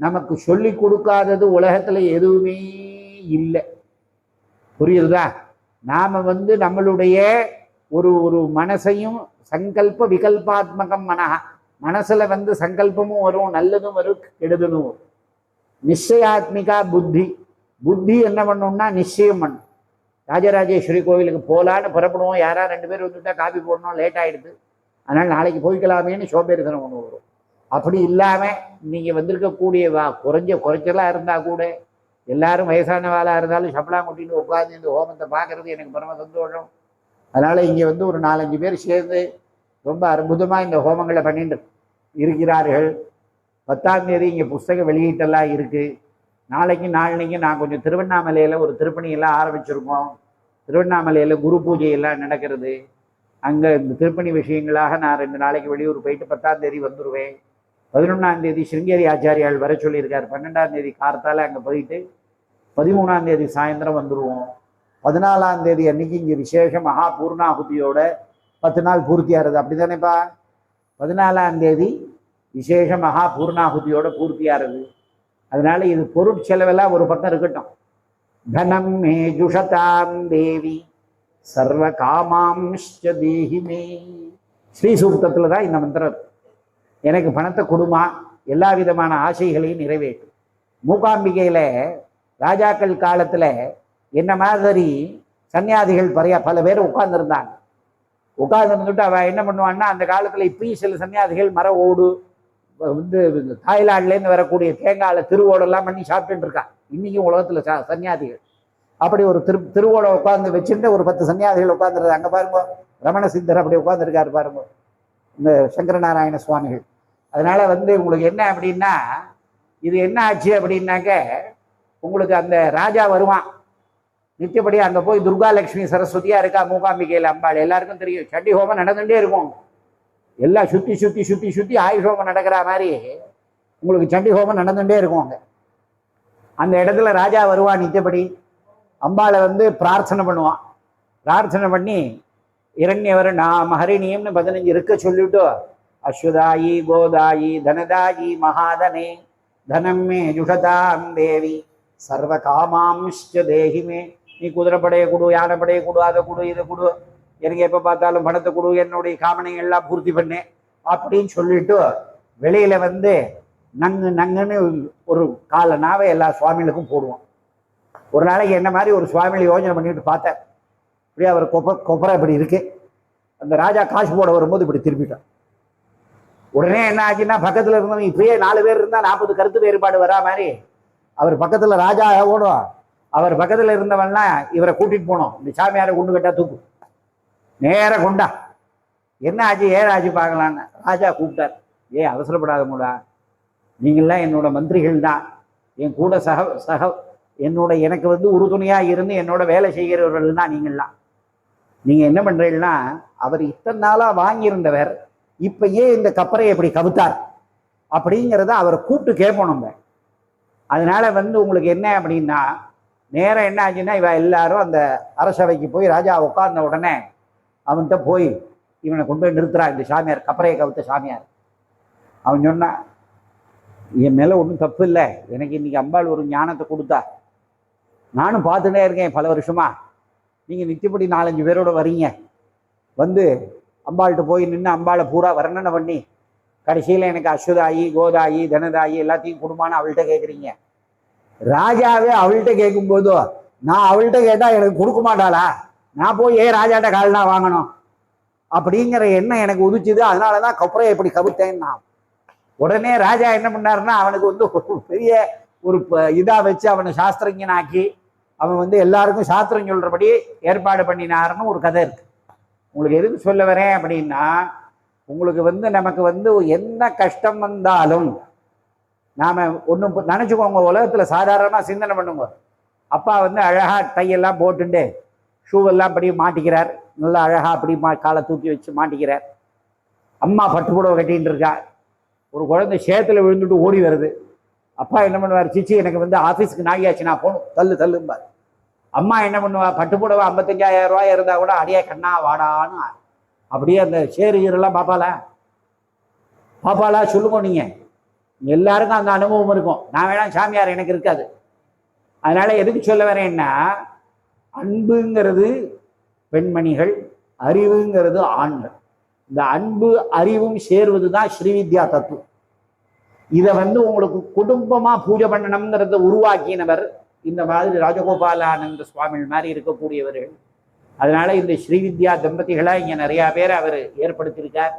நமக்கு சொல்லி கொடுக்காதது உலகத்துல எதுவுமே இல்லை. புரியுதுதா? நாம வந்து நம்மளுடைய ஒரு ஒரு மனசையும் சங்கல்ப விகல்பாத்மகம் மனசுல வந்து சங்கல்பமும் வரும், நல்லதும் வரும், கெடுதலும் வரும். நிச்சயாத்மிகா புத்தி, புத்தி என்ன பண்ணணும்னா நிச்சயம் பண்ணும். ராஜராஜேஸ்வரி கோவிலுக்கு போகலான்னு புறப்படுவோம், யாரா 2 பேர் வந்துட்டா காப்பி போடணும், லேட் ஆகிடுது, அதனால் நாளைக்கு போய்க்கலாமேன்னு சோம்பேறித்தனம் ஒன்று வரும். அப்படி இல்லாமல் நீங்கள் வந்திருக்கக்கூடிய குறைச்சலாக இருந்தால் கூட, எல்லாரும் வயசானவாளாக இருந்தாலும் சம்பளம் கொட்டிட்டு உட்காந்து இந்த ஹோமத்தை பார்க்குறது எனக்கு பரம சந்தோஷம். அதனால் இங்கே வந்து ஒரு 4-5 பேர் சேர்ந்து ரொம்ப அற்புதமாக இந்த ஹோமங்களை பண்ணிட்டு இருக்கிறார்கள். 10ஆம் தேதி இங்கே புஸ்தக வெளியீட்டெல்லாம் இருக்குது. நாளைக்கு நாளைக்கு நான் கொஞ்சம் திருவண்ணாமலையில் ஒரு திருப்பணியெல்லாம் ஆரம்பிச்சிருக்கோம். திருவண்ணாமலையில் குரு பூஜையெல்லாம் நடக்கிறது. அங்கே இந்த திருப்பணி விஷயங்களாக நான் 2 நாளைக்கு வெளியூர் போயிட்டு 10ஆம் தேதி வந்துடுவேன். 11ஆம் தேதி சிருங்கேரி ஆச்சாரியால் வர சொல்லியிருக்கார். 12ஆம் தேதி கார்த்தால அங்கே போயிட்டு 13ஆம் தேதி சாயந்தரம் வந்துடுவோம். 14ஆம் தேதி அன்னைக்கு இங்கே விசேஷ மகா பூர்ணாகுதியோட 10 நாள் பூர்த்தியாகிறது. அப்படி தானேப்பா? 14ஆம் தேதி விசேஷ மகா பூர்ணாகுதியோட பூர்த்தியாகிறது. அதனால இது பொருட்செலவெல்லாம் ஒரு பக்கம் இருக்கட்டும். தனம் மே ஜுஷதாம் தேவி சர்வ காமாம்ச்ச தேஹி மே. ஸ்ரீ சூக்தத்தில் தான் இந்த மந்திரம். எனக்கு பணத்தை கொடுமா, எல்லா விதமான ஆசைகளையும் நிறைவேற்றும். மூகாம்பிகையில் ராஜாக்கள் காலத்தில் என்ன மாதிரி சன்னியாதிகள் பல பேர் உட்கார்ந்துருந்தாங்க. உட்கார்ந்துருந்துட்டு அவள் என்ன பண்ணுவான்னா, அந்த காலத்தில் இப்பயும் சில சன்னியாதிகள் மர ஓடு வந்து தாய்லாண்ட்லேருந்து வரக்கூடிய தேங்காயில் திருவோடெல்லாம் பண்ணி சாப்பிட்டுட்டு இருக்கான். இன்றைக்கும் உலகத்தில் சன்னியாதிகள் அப்படி ஒரு திருவோடை உட்காந்து வச்சுட்டு ஒரு 10 சன்னியாதிகள் உட்காந்துருது. அங்கே பாருங்க ரமண சித்தர் அப்படி உட்காந்துருக்காரு பாருங்க, இந்த சங்கரநாராயண சுவாமிகள். அதனால வந்து உங்களுக்கு என்ன அப்படின்னா, இது என்ன ஆச்சு அப்படின்னாக்க, உங்களுக்கு அந்த ராஜா வருவான் நித்தியப்படி. அங்கே போய் துர்கா லட்சுமி சரஸ்வதியாக இருக்கா மூகாம்பிகையில் அம்பாள், எல்லாருக்கும் தெரியும். சண்டி ஹோமம் நடந்துகிட்டே இருக்கும். எல்லாம் சுற்றி சுற்றி சுற்றி சுற்றி ஆயுஷ் ஹோமம் நடக்கிற மாதிரி உங்களுக்கு சண்டி ஹோமம் நடந்துகிட்டே இருக்கும். அங்கே அந்த இடத்துல ராஜா வருவான் நித்தியப்படி. அம்பாளை வந்து பிரார்த்தனை பண்ணுவான். பிரார்த்தனை பண்ணி இரண்யவர் நாம் ஹரிணியம்னு 15 இருக்க சொல்லிவிட்டு, அஸ்வதாயி கோதாயி தனதாயி மகாதனே தனம் மே ஜுஷதாம் தேவி சர்வ காமாம்ச்ச தேஹிமே. நீ குதிரைப்படையை கொடு, யானைப்படையை கொடு, அதை கொடு, இதை கொடு, எனக்கு எப்போ பார்த்தாலும் பணத்தை கொடு, என்னுடைய காமனைகள்லாம் பூர்த்தி பண்ணேன் அப்படின்னு சொல்லிட்டு வெளியில வந்து நங்குன்னு ஒரு காலனாவை எல்லா சுவாமிகளுக்கும் போடுவோம். ஒரு நாளைக்கு என்ன மாதிரி ஒரு சுவாமிகளை யோஜனை பண்ணிட்டு பார்த்தேன். இப்படியே அவர் கொப்பரை இப்படி இருக்கு. அந்த ராஜா காசு போட வரும்போது இப்படி திருப்பிட்டான். உடனே என்ன ஆச்சுன்னா, பக்கத்தில் இருந்தவங்க இப்பயே 4 பேர் இருந்தால் 40 கருத்து வேறுபாடு வரா மாதிரி அவர் பக்கத்தில் ராஜா ஓடும். அவர் பக்கத்தில் இருந்தவன்லாம் இவரை கூட்டிட்டு போனோம். இந்த சாமியாரை கொண்டு கட்டா தூக்கு, நேர கொண்டா. என்ன ஆச்சு, ஏன் ஆச்சு பார்க்கலான்னு ராஜா கூப்பிட்டார். அவசரப்படாதமுடா, நீங்கள்லாம் என்னோட மந்திரிகள் தான், என் கூட எனக்கு வந்து உறுதுணையாக இருந்து என்னோட வேலை செய்கிறவர்கள் தான் நீங்கள்லாம். நீங்கள் என்ன பண்ணுறீங்கன்னா, அவர் இத்தனை நாளாக வாங்கியிருந்தவர் இப்போ ஏன் இந்த கப்பரையை எப்படி கவுத்தார் அப்படிங்கிறத அவரை கூப்பிட்டு கேட்போம் நம்ம. அதனால வந்து உங்களுக்கு என்ன அப்படின்னா, நேரம் என்ன ஆச்சுன்னா, இவ எல்லாரும் அந்த அரசவைக்கு போய் ராஜா உட்கார்ந்த உடனே அவன்கிட்ட போய் இவனை கொண்டு போய் நிறுத்துறான். இந்த சாமியார், கப்பரையை கவுத்த சாமியார். அவன் சொன்னான், என் மேலே ஒன்றும் தப்பு இல்லை, எனக்கு இன்னைக்கு அம்பாள் ஒரு ஞானத்தை கொடுத்தா, நானும் பார்த்துட்டே இருக்கேன் பல வருஷமா. நீங்கள் நித்தியப்படி 4-5 பேரோட வரீங்க, வந்து அம்பாள்கிட்ட போய் நின்று அம்பாளை பூரா வர்ணனை பண்ணி கடைசியில் எனக்கு அஸ்வதாயி கோதாயி தனதாயி எல்லாத்தையும் கொடுமான்னு அவள்கிட்ட கேட்குறீங்க. ராஜாவே அவள்கிட்ட கேட்கும்போது நான் அவள்கிட்ட கேட்டால் எனக்கு கொடுக்க மாட்டாளா? நான் போய் ஏன் ராஜாட்ட கால்னா வாங்கணும் அப்படிங்கிற எண்ணம் எனக்கு உதிச்சுது. அதனால தான் கொப்பரையை இப்படி கவித்தேன்னா. உடனே ராஜா என்ன பண்ணாருன்னா, அவனுக்கு வந்து பெரிய ஒரு இதாக வச்சு அவனை சாஸ்திரஞனாக்கி அவன் வந்து எல்லாருக்கும் சாஸ்திரம் சொல்கிறபடி ஏற்பாடு பண்ணினாருன்னு ஒரு கதை இருக்கு. உங்களுக்கு எதுக்கு சொல்ல வரேன் அப்படின்னா, உங்களுக்கு வந்து நமக்கு வந்து என்ன கஷ்டம் வந்தாலும் நாம் ஒன்றும் நினச்சிக்கோங்க. உலகத்தில் சாதாரணமாக சிந்தனை பண்ணுங்க. அப்பா வந்து அழகாக டையெல்லாம் போட்டுண்டு ஷூவெல்லாம் அப்படி மாட்டிக்கிறார், நல்லா அழகாக அப்படி காலை தூக்கி வச்சு மாட்டிக்கிறார். அம்மா பட்டுப்புடவை கட்டின்னு இருக்கா. ஒரு குழந்தை சேத்துல விழுந்துட்டு ஓடி வருது. அப்பா என்ன பண்ணுவார், சிச்சி எனக்கு வந்து ஆஃபீஸுக்கு நாகியாச்சு, நான் போகணும், தள்ளும்பார். அம்மா என்ன பண்ணுவா, பட்டுப்புடவை 55,000 ரூபாய் இருந்தால் கூட அடியே கண்ணா வாடான்னு அப்படியே அந்த சேரு ஈரெல்லாம் பாப்பாளா சொல்லுங்க. நீங்கள் எல்லாருக்கும் அந்த அனுபவம் இருக்கும். நான் வேணா சாமியார், எனக்கு இருக்காது. அதனால எதுக்கு சொல்ல வரேன்னா, அன்புங்கிறது பெண்மணிகள், அறிவுங்கிறது ஆண்கள். இந்த அன்பு அறிவும் சேர்வது தான் ஸ்ரீவித்யா தத்துவம். இதை உங்களுக்கு குடும்பமா பூஜை பண்ணணுங்கிறத உருவாக்கினவர் இந்த மாதிரி ராஜகோபாலானந்த சுவாமி மாதிரி இருக்கக்கூடியவர்கள். அதனால இந்த ஸ்ரீவித்யா தம்பதிகளை இங்க நிறைய பேர் அவர் ஏற்படுத்தியிருக்கார்.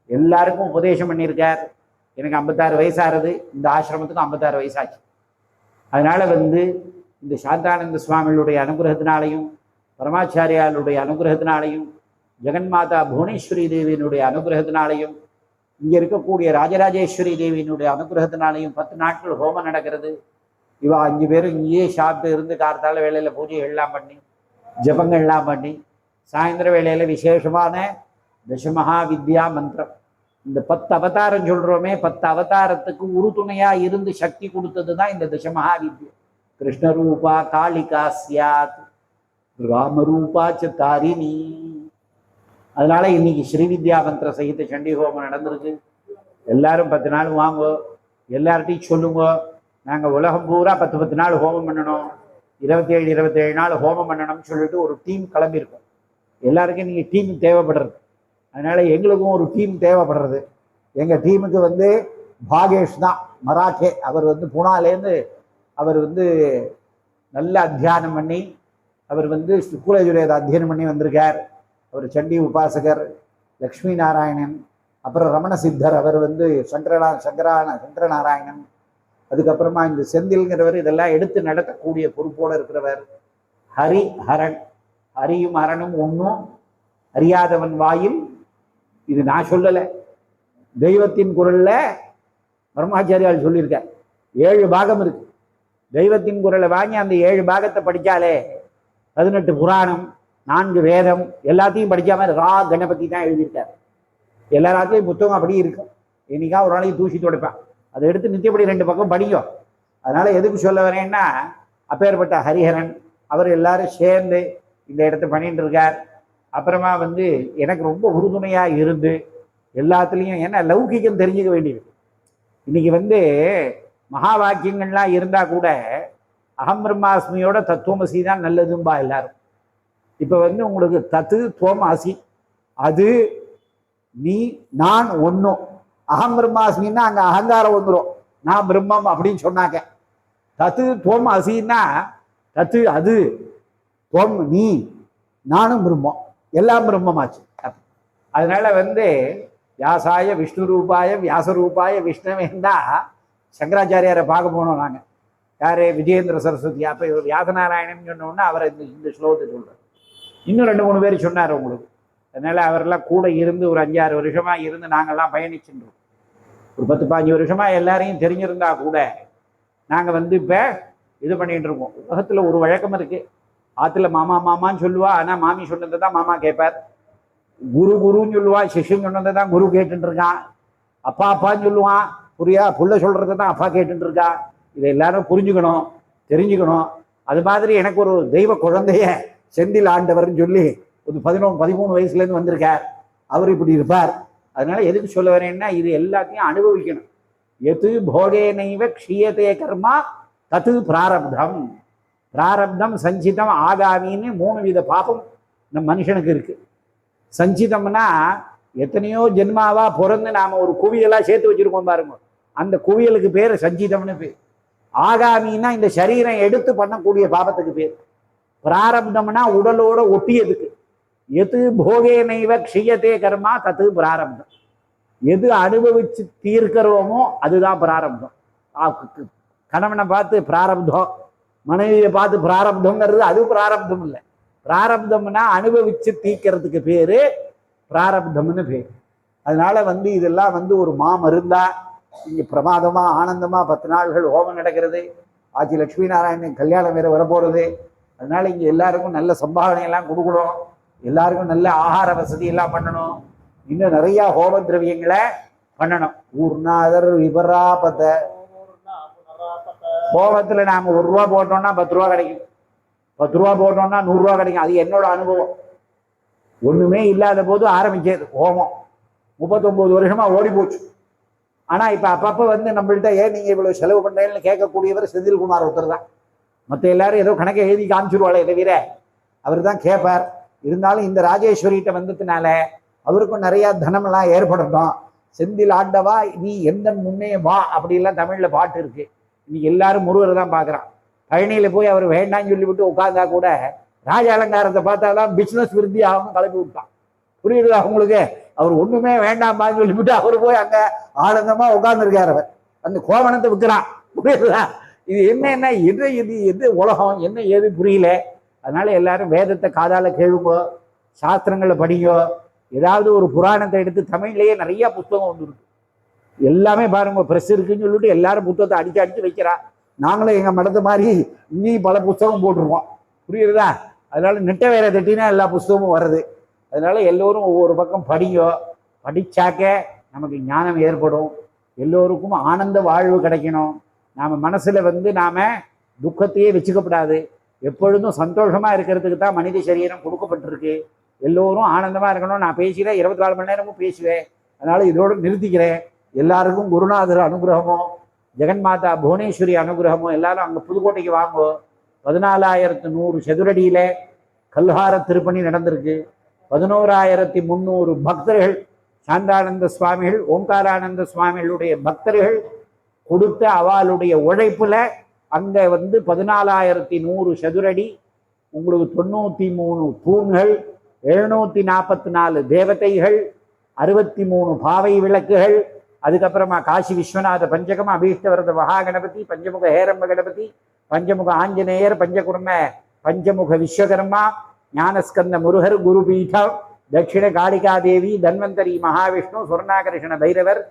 எல்லாருக்கும் உபதேசம் பண்ணியிருக்கார். எனக்கு 56 வயசாகிறது, இந்த ஆசிரமத்துக்கு 56 வயசாச்சு. அதனால இந்த சாந்தானந்த சுவாமிகளுடைய அனுகிரகத்தினாலையும் பரமாச்சாரியாளுடைய அனுகிரகத்தினாலையும் ஜெகன்மாதா புவனேஸ்வரி தேவியினுடைய அனுகிரகத்தினாலையும் இங்க இருக்கக்கூடிய ராஜராஜேஸ்வரி தேவியினுடைய அனுகிரகத்தினாலையும் 10 நாட்கள் ஹோமம் நடக்கிறது. இவா 5 பேரும் இங்கேயே சாப்பிட்டு இருந்து கார்த்தால வேளையில பூஜைகள்லாம் பண்ணி ஜபங்கள்லாம் பண்ணி சாயந்தர வேளையில விசேஷமான தசமகா வித்யா மந்திரம், இந்த 10 அவதாரம் சொல்றோமே, 10 அவதாரத்துக்கு உறுதுணையா இருந்து சக்தி கொடுத்தது தான் இந்த தசமகா வித்யா. கிருஷ்ணரூபா காளிகா சியாத் ராமரூபா தாரிணி. அதனால இன்னைக்கு ஸ்ரீவித்யா மந்திர சகித சண்டி ஹோமம் நடந்திருக்கு. எல்லாரும் 10 நாள் வாங்கோ, எல்லார்ட்டையும் சொல்லுங்க. நாங்கள் உலகம் பூரா 10 நாள் ஹோமம் பண்ணணும், 27 நாள் ஹோமம் பண்ணணும்னு சொல்லிட்டு ஒரு டீம் கிளம்பியிருக்கோம். எல்லாருக்கும் நீங்கள் டீம் தேவைப்படுறது. அதனால எங்களுக்கும் ஒரு டீம் தேவைப்படுறது. எங்கள் டீமுக்கு பாகேஷ் தான் மராட்டே. அவர் புனாலேருந்து அவர் நல்ல அத்தியானம் பண்ணி அவர் சுக்குலஜுரேத அத்தியனம் பண்ணி வந்திருக்கார். அவர் சண்டி உபாசகர். லக்ஷ்மி நாராயணன், அப்புறம் ரமண சித்தர், அவர் சங்கரநாராயணன், அதுக்கப்புறமா இந்த செந்தில்ங்கிறவர் இதெல்லாம் எடுத்து நடத்தக்கூடிய பொறுப்போடு இருக்கிறவர். ஹரிஹரன், ஹரியும் அரணும் ஒன்றும் அறியாதவன் வாயில், இது நான் சொல்லலை, தெய்வத்தின் குரல்ல பரமாச்சாரியால் சொல்லியிருக்கார். 7 பாகம் இருக்கு. தெய்வத்தின் குரலை வாங்கி அந்த 7 பாகத்தை படித்தாலே 18 புராணம் 4 வேதம் எல்லாத்தையும் படிக்காம ரா கணபதி தான் எழுதியிருக்கார். எல்லாராத்தையும் புத்தகம் அப்படி இருக்கும். இன்னைக்கா ஒரு நாளைக்கு தூசி துடைப்பான், அதை எடுத்து நித்தியப்படி 2 பக்கம் படிக்கும். அதனால எதுக்கு சொல்ல வரேன்னா, அப்பேற்பட்ட ஹரிஹரன் அவர் எல்லாரும் சேர்ந்து இந்த இடத்த பண்ணிட்டு இருக்கார். அப்புறமா எனக்கு ரொம்ப உறுதுணையா இருந்து எல்லாத்துலேயும், ஏன்னா லௌகிக்கம் தெரிஞ்சுக்க வேண்டியது. இன்னைக்கு மகா வாக்கியங்கள்லாம் இருந்தா கூட அகம் பிரம்மாஸ்மியோட தத்துவமசி தான் நல்லதும்பா எல்லாரும். இப்போ உங்களுக்கு தத்து துவமாசி, அது நீ நான் ஒன்றும். அகம் பிரம்மாஸ்மின்னா அங்கே அகங்காரம் வந்துடும், நான் பிரம்மம் அப்படின்னு சொன்னாங்க. தத்து துவம் அசின்னா தத்து அது, துவம் நீ, நானும் பிரம்மம், எல்லாம் பிரம்மமாச்சு. அதனால வியாசாய விஷ்ணு ரூபாய வியாசரூபாய விஷ்ணுவேந்தா சங்கராச்சாரியாரை பார்க்க போனோம் நாங்கள். யாரு? விஜயேந்திர சரஸ்வதி. அப்போ இவர் வியாசநாராயணன் சொன்னோன்னா அவரை இந்த ஸ்லோகத்தை சொல்கிறார். இன்னும் 2-3 பேர் சொன்னார் உங்களுக்கு. அதனால அவரெல்லாம் கூட இருந்து ஒரு 5-6 வருஷமா இருந்து நாங்கள்லாம் பயணிச்சுருக்கோம். ஒரு 10-15 வருஷமா எல்லாரையும் தெரிஞ்சிருந்தா கூட நாங்கள் இப்போ இது பண்ணிட்டு இருக்கோம். உலகத்தில் ஒரு வழக்கம் இருக்கு. ஆற்றுல மாமா மாமான்னு சொல்லுவா, ஆனால் மாமி சொன்னதை தான் மாமா கேட்பார். குரு குருன்னு சொல்லுவா, சிஷ்யன் சொன்னதை தான் குரு கேட்டுட்டு இருக்கான். அப்பா அப்பான்னு சொல்லுவான், புள்ள சொல்றதை தான் அப்பா கேட்டுட்டு இருக்கா. இதை எல்லாரும் புரிஞ்சுக்கணும், தெரிஞ்சுக்கணும். அது மாதிரி எனக்கு ஒரு தெய்வ குழந்தைய செந்தில் ஆண்டவர்னு சொல்லி ஒரு 13 வயசுலேருந்து வந்திருக்கார். அவர் இப்படி இருப்பார். அதனால எதுக்கு சொல்ல வரேன்னா, இது எல்லாத்தையும் அனுபவிக்கணும். எது போகே நைவ க்ஷீயத்தே கர்மா தத்து பிராரப்தம். பிராரப்தம் சஞ்சிதம் ஆகாமின்னு 3 வித பாபம் நம் மனுஷனுக்கு இருக்கு. சஞ்சிதம்னா எத்தனையோ ஜென்மாவா பிறந்து நாம ஒரு குவியெல்லாம் சேர்த்து வச்சிருக்கோம் பாருங்க, அந்த குவியலுக்கு பேர் சஞ்சிதம்னு பேர். ஆகாமின்னா இந்த சரீரம் எடுத்து பண்ணக்கூடிய பாபத்துக்கு பேர். பிராரப்தம்னா உடலோட ஒட்டியதுக்கு. எது போகே நைவ க்ஷீயத்தே கர்மா தத்து பிராரப்தம். எது அனுபவிச்சு தீர்க்கிறோமோ அதுதான் பிராரப்தம். கணவனை பார்த்து பிராரப்தம், மனைவியை பார்த்து பிராரப்தங்கிறது அது பிராரப்தம் இல்லை. பிராரப்தம்னா அனுபவிச்சு தீர்க்கிறதுக்கு பேரு பிராரப்தம்னு பேர். அதனால இதெல்லாம் ஒரு மாமருந்தா இங்கே பிரமாதமா ஆனந்தமா 10 நாள்கள் ஹோமம் நடக்கிறது. ஆச்சி லட்சுமி நாராயணன் கல்யாணம் வேற வரப்போறது. அதனால இங்கே எல்லாருக்கும் நல்ல சம்பாவனை எல்லாம் கொடுக்கணும், எல்லாருக்கும் நல்ல ஆகார வசதி எல்லாம் பண்ணணும். இன்னும் நிறைய ஹோம திரவியங்களை பண்ணணும். ஊர்நாதர் விபராபத ஹோமத்தில் நாம 1 ரூபா போட்டோம்னா 10 ரூபா கிடைக்கும், 10 ரூபா போட்டோம்னா 100 ரூபா கிடைக்கும். அது என்னோட அனுபவம். ஒண்ணுமே இல்லாத போது ஆரம்பிச்சது ஹோமம். 39 வருஷமா ஓடி போச்சு. ஆனா இப்ப அப்பப்ப நம்மள்ட்ட ஏன் நீங்க இவ்வளவு செலவு பண்றேன்னு கேட்கக்கூடியவர் செந்தில்குமார் ஒருத்தர் தான். மற்ற எல்லாரும் ஏதோ கணக்கை எழுதி காமிச்சிருவாளே தவிர அவர் தான் கேட்பார். இருந்தாலும் இந்த ராஜேஸ்வரிகிட்ட வந்ததுனால அவருக்கும் நிறைய தனமெல்லாம் ஏற்படட்டும். செந்தில் ஆண்டவா நீ எந்த முன்னே வா அப்படிலாம் தமிழ்ல பாட்டு இருக்கு. இன்னைக்கு எல்லாரும் முருகரை தான் பார்க்குறான். பழனியில போய் அவர் வேண்டாம்னு சொல்லிவிட்டு உட்கார்ந்தா கூட ராஜ அலங்காரத்தை பார்த்தாதான் பிசினஸ் விருத்தி ஆகும் கிளப்பி விட்டான். புரியுது அவங்களுக்கு? அவர் ஒண்ணுமே வேண்டாம்பான்னு சொல்லிவிட்டு அவர் போய் அங்க ஆனந்தமா உட்கார்ந்துருக்காரு. அவர் அந்த கோவணத்தை விற்கிறான். புரியுதா? இது என்னன்னா எது உலகம் என்ன ஏது புரியல. அதனால எல்லாரும் வேதத்தை காதால கேளுங்கோ, சாஸ்திரங்களை படிங்கோ. ஏதாவது ஒரு புராணத்தை எடுத்து தமிழ்லயே நிறைய புத்தகம் வந்துருக்கு. எல்லாமே பாருங்க, பிரஸ் இருக்குன்னு சொல்லிட்டு எல்லாரும் புத்தகத்தை அடிச்சு வைக்கிறா. நாங்களும் எங்க மடத்து மாதிரி இன்னும் பல புத்தகம் போட்டிருக்கோம். புரியுறதா? அதனால நெட்ட வேற தட்டினா எல்லா புத்தகமும் வருது. அதனால எல்லோரும் ஒவ்வொரு பக்கம் படிங்கோ. படிச்சாக்க நமக்கு ஞானம் ஏற்படும். எல்லோருக்கும் ஆனந்த வாழ்வு கிடைக்கணும். நாம மனசுல நாம துக்கத்தையே வச்சுக்கப்படாது. எப்பொழுதும் சந்தோஷமா இருக்கிறதுக்கு தான் மனித சரீரம் கொடுக்கப்பட்டிருக்கு. எல்லோரும் ஆனந்தமா இருக்கணும். நான் பேசுகிறேன், 24 மணி நேரமும் பேசுவேன். அதனால இதோடு நிறுத்திக்கிறேன். எல்லாருக்கும் குருநாதர் அனுகிரகமும் ஜெகன்மாதா புவனேஸ்வரி அனுகிரகமும். எல்லாரும் அங்க புதுக்கோட்டைக்கு வாங்கோ. 14,100 சதுரடியில கல்ஹார திருப்பணி நடந்திருக்கு. 11,300 பக்தர்கள், சாந்தானந்த சுவாமிகள், ஓங்காரானந்த சுவாமிகளுடைய பக்தர்கள் கொடுத்த அவளுடைய உழைப்புல அங்க 14,100 சதுரடி, உங்களுக்கு 93 தூண்கள், 744 தேவதைகள், 63 பாவை விளக்குகள், அதுக்கப்புறமா காசி விஸ்வநாத பஞ்சகம், அபீஷ்டவரத மகாகணபதி, பஞ்சமுக ஹேரம்ப கணபதி, பஞ்சமுக ஆஞ்சநேயர், பஞ்சகுர்ம பஞ்சமுக விஸ்வகர்மா, ஞானஸ்கந்த முருகர், குருபீடம், தட்சிண காளிகாதேவி, தன்வந்தரி மகாவிஷ்ணு, சுவர்ணாகர்ஷண பைரவர்,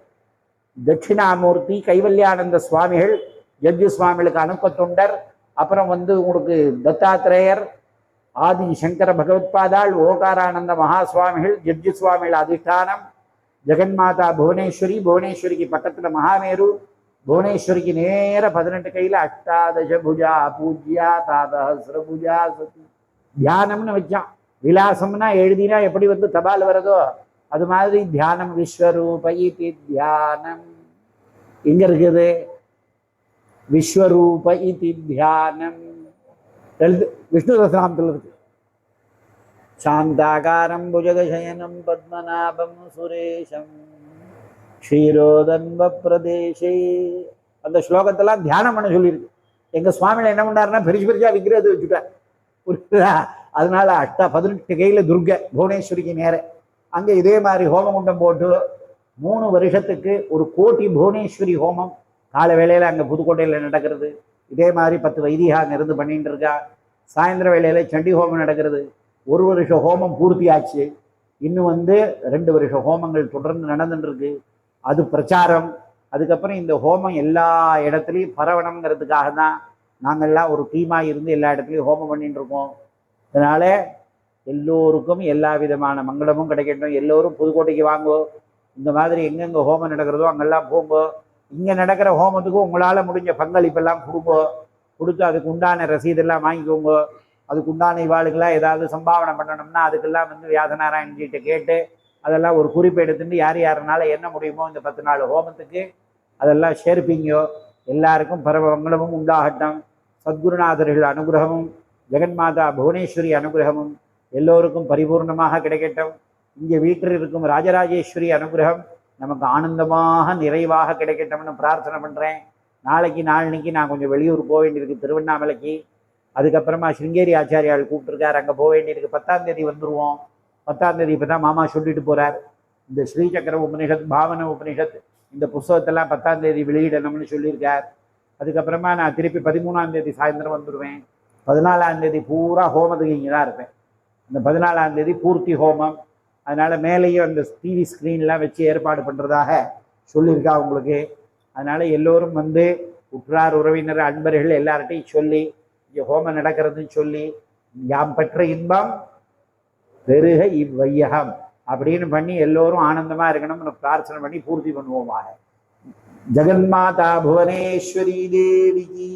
தட்சிணாமூர்த்தி, கைவல்யானந்த சுவாமிகள், ஜட்ஜு சுவாமிகளுக்கு அனுப்பத்தொண்டர், அப்புறம் உங்களுக்கு தத்தாத்திரேயர், ஆதி சங்கர பகவத்பாதாள், ஓகாரானந்த மகாசுவாமிகள், ஜட்ஜு சுவாமிகள் அதிஷ்டானம், ஜெகன்மாதா புவனேஸ்வரி, புவனேஸ்வரிக்கு பக்கத்துல மகாமேரு, புவனேஸ்வரிக்கு நேர 18 கையில அஷ்டாதச பூஜா பூஜ்யா தாதஹஸ்ர பூஜா சதி தியானம்னு வச்சான். விலாசம்னா எழுதினா எப்படி தபால் வருதோ அது மாதிரி தியானம். விஸ்வரூப இதி தியானம் எங்க இருக்குது? விஸ்வரூப இதி தியானம் எழுது, விஷ்ணு சஹஸ்ரநாமத்தில் இருக்கு. சாந்தாகாரம் புஜகசயனம் பத்மநாபம் சுரேஷம் க்ஷீரோதன்வ பிரதேசே. அந்த ஸ்லோகத்தெல்லாம் தியானம் பண்ண சொல்லியிருக்கு. எங்க சுவாமியில என்ன பண்ணாருன்னா பெருசா விக்கிரகத்தை வச்சுட்டார். புரியுதா? அதனால 18 கையில துர்க புவனேஸ்வரிக்கு நேர அங்க இதே மாதிரி ஹோமகுண்டம் போட்டு 3 வருஷத்துக்கு 1 கோடி புவனேஸ்வரி ஹோமம் கால வேளையில அங்க புதுக்கோட்டையில நடக்கிறது. இதே மாதிரி 10 வைதிகா இருந்து பண்ணிட்டு இருக்கா. சாயந்தர வேளையில சண்டி ஹோமம் நடக்கிறது. 1 வருஷ ஹோமம் பூர்த்தி ஆச்சு. இன்னும் 2 வருஷ ஹோமங்கள் தொடர்ந்து நடந்துட்டு இருக்கு. அது பிரச்சாரம். அதுக்கப்புறம் இந்த ஹோமம் எல்லா இடத்துலையும் பரவணுங்கிறதுக்காக தான் நாங்கள்லாம் ஒரு டீமாக இருந்து எல்லா இடத்துலையும் ஹோமம் பண்ணிட்டு இருக்கோம். அதனால எல்லோருக்கும் எல்லா விதமான மங்களமும் கிடைக்கட்டும். எல்லோரும் புதுக்கோட்டைக்கு வாங்கோ. இந்த மாதிரி எங்கெங்க ஹோமம் நடக்கிறதோ அங்கெல்லாம் போங்கோ. இங்கே நடக்கிற ஹோமத்துக்கும் உங்களால் முடிஞ்ச பங்களிப்பெல்லாம் கொடுங்கோ. கொடுத்து அதுக்கு உண்டான ரசீதெல்லாம் வாங்கிக்கோங்க. அதுக்கு உண்டான இவாளுக்கெல்லாம் ஏதாவது சம்பாவனை பண்ணணும்னா அதுக்கெல்லாம் வியாசநாராயணன்கிட்ட கேட்டு அதெல்லாம் ஒரு குறிப்பு எடுத்துட்டு யார் யாருனால என்ன முடியுமோ இந்த 10 நாள் ஹோமத்துக்கு அதெல்லாம் சேர்ப்பீங்கோ. எல்லாருக்கும் பரமங்களும் உண்டாகட்டும். சத்குருநாதர்கள் அனுகிரகமும் ஜெகன்மாதா புவனேஸ்வரி அனுகிரகமும் எல்லோருக்கும் பரிபூர்ணமாக கிடைக்கட்டும். இங்கே வீட்டில் இருக்கும் ராஜராஜேஸ்வரி அனுகிரகம் நமக்கு ஆனந்தமாக நிறைவாக கிடைக்கட்டும்னு பிரார்த்தனை பண்ணுறேன். நாளைக்கு நான் கொஞ்சம் வெளியூர் போக வேண்டியிருக்கு, திருவண்ணாமலைக்கு. அதுக்கப்புறமா சிருங்கேரி ஆச்சாரியால் கூப்பிட்டுருக்கார், அங்கே போக வேண்டியிருக்கு. 10ஆம் தேதி வந்துடுவோம். 10ஆம் தேதி இப்போ தான் மாமா சொல்லிட்டு போகிறார். இந்த ஸ்ரீசக்கர உபனிஷத், பாவன உபனிஷத் இந்த புஸ்தகத்தெல்லாம் 10ஆம் தேதி வெளியிடணும்னு சொல்லியிருக்கார். அதுக்கப்புறமா நான் திருப்பி 13ஆம் தேதி சாயந்தரம் வந்துடுவேன். 14ஆம் தேதி பூரா ஹோமத்துக்கு இங்கே தான் இருப்பேன். அந்த 14ஆம் தேதி பூர்த்தி ஹோமம். அதனால் மேலேயும் அந்த டிவி ஸ்க்ரீன்லாம் வச்சு ஏற்பாடு பண்ணுறதாக சொல்லியிருக்கா உங்களுக்கு. அதனால் எல்லோரும் உற்றார் உறவினர் அன்பர்கள் எல்லார்ட்டையும் சொல்லி இங்கே ஹோமம் நடக்கிறதுன்னு சொல்லி யாம் பெற்ற இன்பம் பெருக இவ்வையகம் அப்படின்னு பண்ணி எல்லோரும் ஆனந்தமாக இருக்கணும்னு பிரார்த்தனை பண்ணி பூர்த்தி பண்ணுவோமாக. ஜெகன்மாதா புவனேஸ்வரி தேவிக்கு